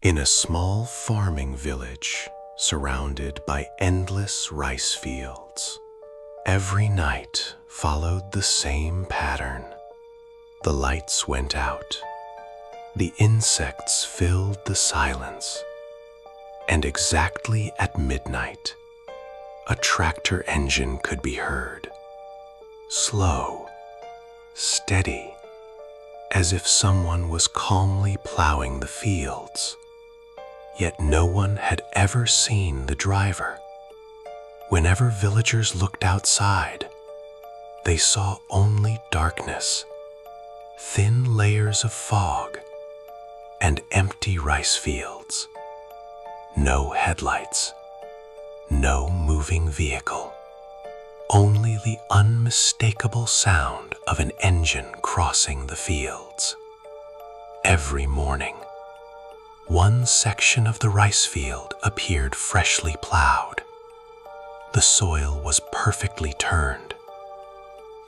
In a small farming village surrounded by endless rice fields, every night followed the same pattern. The lights went out, the insects filled the silence, and exactly at midnight, a tractor engine could be heard, slow, steady, as if someone was calmly plowing the fields. Yet no one had ever seen the driver. Whenever villagers looked outside, they saw only darkness, thin layers of fog, and empty rice fields. No headlights, no moving vehicle, only the unmistakable sound of an engine crossing the fields. Every morning, one section of the rice field appeared freshly plowed. The soil was perfectly turned.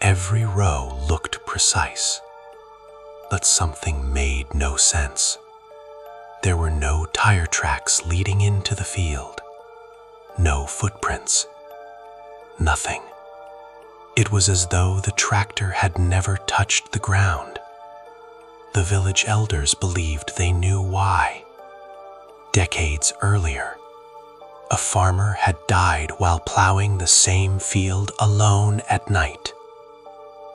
Every row looked precise, but something made no sense. There were no tire tracks leading into the field, no footprints, nothing. It was as though the tractor had never touched the ground. The village elders believed they knew why. Decades earlier, a farmer had died while plowing the same field alone at night.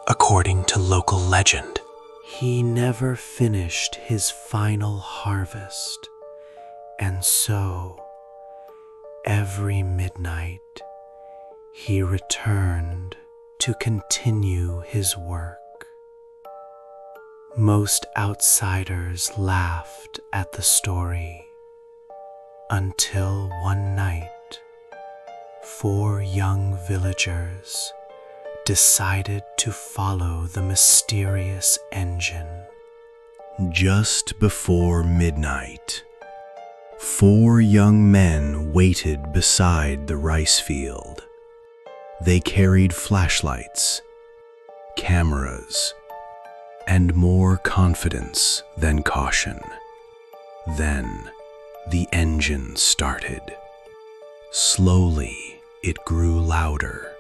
According to local legend, he never finished his final harvest, and so, every midnight, he returned to continue his work. Most outsiders laughed at the story, until one night, 4 young villagers decided to follow the mysterious engine. Just before midnight, 4 young men waited beside the rice field. They carried flashlights, cameras, and more confidence than caution. Then, the engine started. Slowly, it grew louder.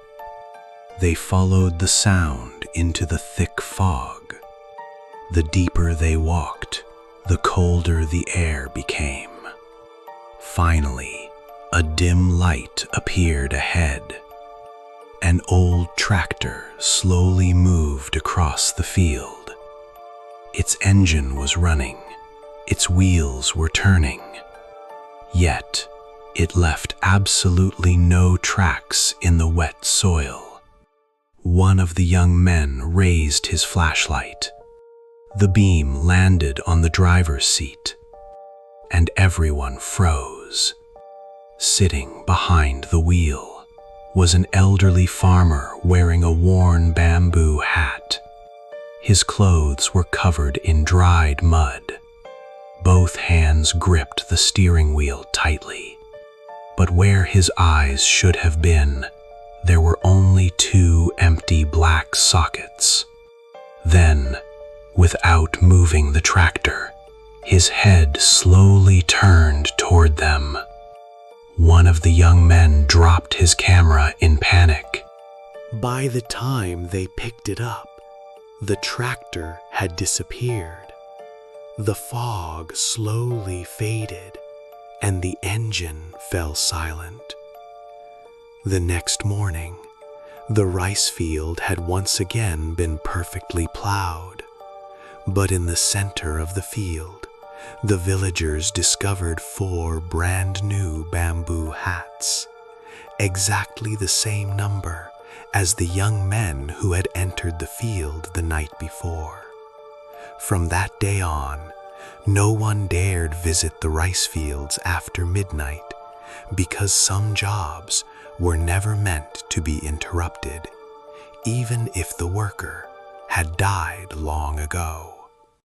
They followed the sound into the thick fog. The deeper they walked, the colder the air became. Finally, a dim light appeared ahead. An old tractor slowly moved across the field. Its engine was running. Its wheels were turning. Yet, it left absolutely no tracks in the wet soil. One of the young men raised his flashlight. The beam landed on the driver's seat, and everyone froze. Sitting behind the wheel was an elderly farmer wearing a worn bamboo hat. His clothes were covered in dried mud. Both hands gripped the steering wheel tightly, but where his eyes should have been, there were only 2 empty black sockets. Then, without moving the tractor, his head slowly turned toward them. One of the young men dropped his camera in panic. By the time they picked it up, the tractor had disappeared. The fog slowly faded, and the engine fell silent. The next morning, the rice field had once again been perfectly plowed. But in the center of the field, the villagers discovered 4 brand new bamboo hats, exactly the same number as the young men who had entered the field the night before. From that day on, no one dared visit the rice fields after midnight because some jobs were never meant to be interrupted, even if the worker had died long ago.